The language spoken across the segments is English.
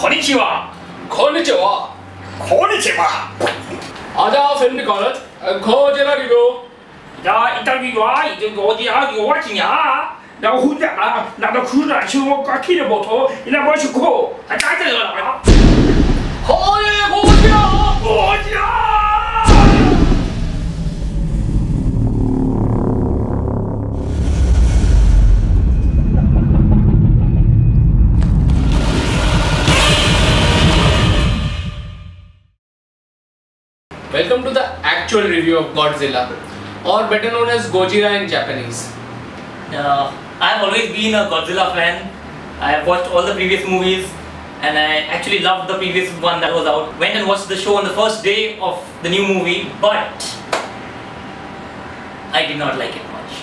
こんにちは。こんにちは。こんにちは。 아자 film niकालत Godzilla review. 야, 이따위와 이제 어디야? 이거 왔지냐? 나 혼자 나도 그날 지금 깎이는 못해. 이나 멋있고. 아, 짜증나. 허예 Godzilla. 어디야? Welcome to the actual review of Godzilla, or better known as Gojira in Japanese. I've always been a Godzilla fan. I have watched all the previous movies and I actually loved the previous one that was out. Went and watched the show on the first day of the new movie, but I did not like it much.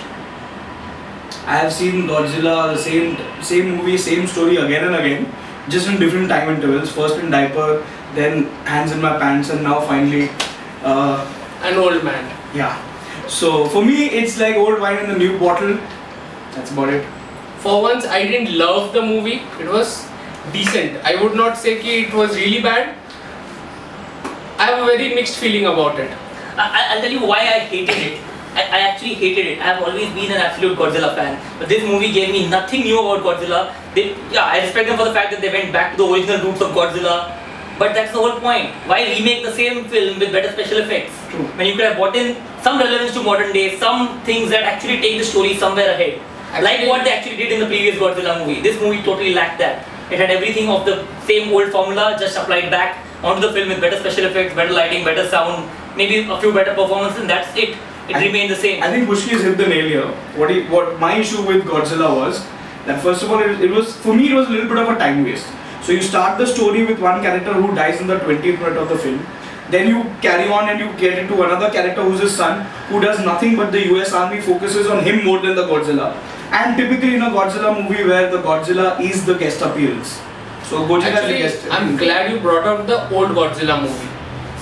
I have seen Godzilla, the same movie, same story again and again, just in different time intervals. First in diaper, then hands in my pants, and now finally, An old man. yeah. So for me, it's like old wine in a new bottle. That's about it. For once, I didn't love the movie. It was decent. I would not say कि it was really bad. I have a very mixed feeling about it. I'll tell you why I hated it. I actually hated it. I have always been an absolute Godzilla fan, but this movie gave me nothing new about Godzilla. I respect them for the fact that they went back to the original roots of Godzilla. But that's the whole point. Why remake the same film with better special effects? True. When you could have brought in some relevance to modern day, some things that actually take the story somewhere ahead. Like what they actually did in the previous Godzilla movie. This movie totally lacked that. It had everything of the same old formula, just applied back onto the film with better special effects, better lighting, better sound, maybe a few better performances, and that's it. It remained the same. I think Pushki's hit the nail here. What my issue with Godzilla was that first of all, it was, for me, it was a little bit of a time waste. So you start the story with one character who dies in the 20th minute of the film. Then you carry on and you get into another character who's his son, who does nothing but the US Army focuses on him more than the Godzilla. And typically in a Godzilla movie where the Godzilla is the guest appearance. So Godzilla Actually, is the guest. I'm glad you brought up the old Godzilla movie.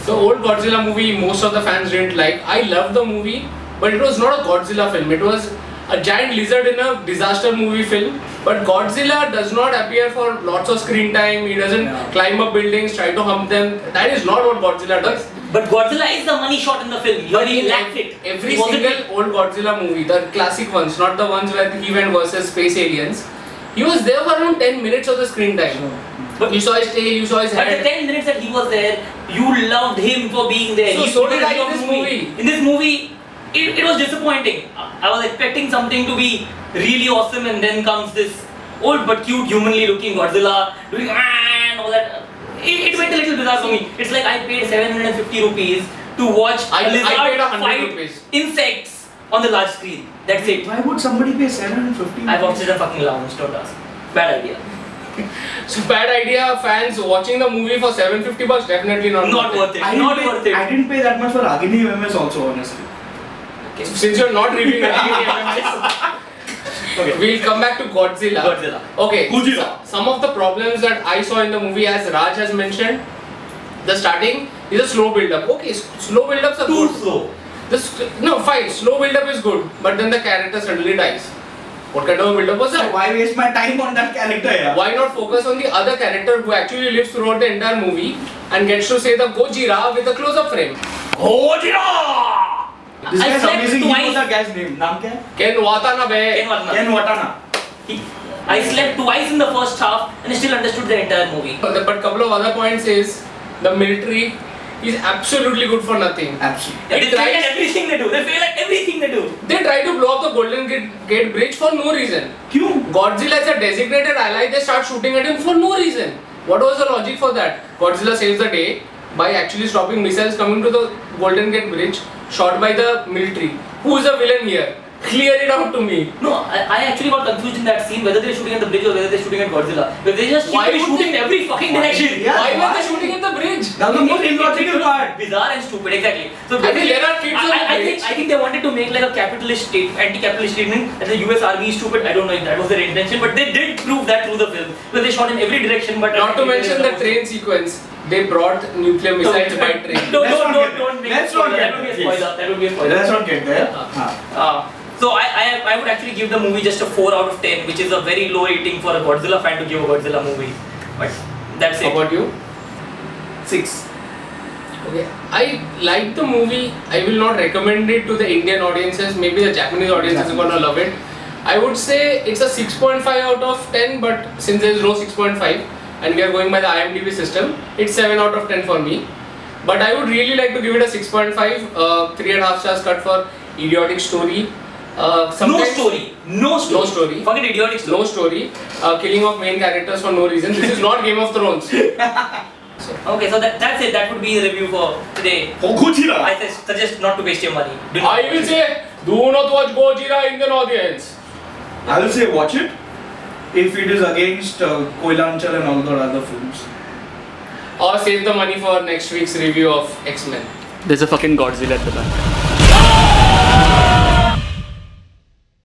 The old Godzilla movie, most of the fans didn't like. I loved the movie, but it was not a Godzilla film. It was a giant lizard in a disaster movie film. But Godzilla does not appear for lots of screen time. He doesn't climb up buildings, try to hump them. That is not what Godzilla does. But Godzilla is the money shot in the film. He lacked it. Every single old Godzilla movie, the classic ones, not the ones where he went versus space aliens, he was there for around 10 minutes of the screen time. But you saw his tail, you saw his head. But the 10 minutes that he was there, you loved him for being there. So did I in this movie. In this movie, it was disappointing. I was expecting something to be really awesome, and then comes this old but cute, humanly looking Godzilla doing and all that. It went a little bizarre for me. It's like I paid 750 rupees to watch a lizard I paid 100 fight rupees. insects on the large screen. That's it. Why would somebody pay 750? I watched it in a fucking lounge, don't ask. Bad idea. So bad idea, fans watching the movie for 750 bucks, definitely not Worth it. I didn't pay that much for Agini MMS also, honestly. Okay. Since you're not reviewing MMS, okay, we'll come back to Godzilla. Okay, Godzilla. Some of the problems that I saw in the movie, as Raj has mentioned, the starting is a slow build-up. Okay, slow build-ups are Too good. slow. No, fine, slow build-up is good, but then the character suddenly dies. What kind of a build-up was So that? why waste my time on that character? Yeah? Why not focus on the other character who actually lives throughout the entire movie and gets to say the Gojira with a close-up frame? Gojira! This I guy's slept amazing. twice. You know the guy's name? Naam kya hai? Ken Watanabe. Ken Watana. I slept twice in the first half and I still understood the entire movie. But couple of other points is the military is absolutely good for nothing. Absolutely. They fail at everything they do. They fail at everything they do. They try to blow up the Golden Gate Bridge for no reason. Kyun? Godzilla is a designated ally, they start shooting at him for no reason. What was the logic for that? Godzilla saves the day by actually stopping missiles coming to the Golden Gate Bridge, shot by the military. Who is the villain here? Clear it out to me. No, I actually got confused in that scene whether they're shooting at the bridge or whether they're shooting at Godzilla. Because they just Why keep would shooting they- in every fucking direction. Yeah. Why were why? they shooting at the bridge? That was the most illogical part. Bizarre and stupid, exactly. So I think there are kids on the bridge. I think they wanted to make like a capitalist anti-capitalist statement that the US Army is stupid. I don't know if that was their intention, but they did prove that through the film. Because they shot in every direction, but Not to mention the train sequence. They brought nuclear missiles by train. Don't make Let's a spoiler. not That would be a get spoiler. That would be a spoiler. Let's not get there. So I would actually give the movie just a 4 out of 10, which is a very low rating for a Godzilla fan to give a Godzilla movie. But That's How it. about you? 6. Okay, I like the movie. I will not recommend it to the Indian audiences. Maybe the Japanese audience is gonna love it. I would say it's a 6.5 out of 10, but since there is no 6.5 and we are going by the IMDb system, it's 7 out of 10 for me. But I would really like to give it a 6.5, 3.5 stars cut for idiotic story. No story. No story. Forget idiotic story. No story. Killing of main characters for no reason. This is not Game of Thrones. Okay, so that's it. That would be the review for today. For Gojira. I suggest not to waste your money. Do not I will say, do not watch Gojira, Indian audience. I will say watch it if it is against Koilanchal and all the other films. Or save the money for next week's review of X-Men. There's a fucking Godzilla at the back.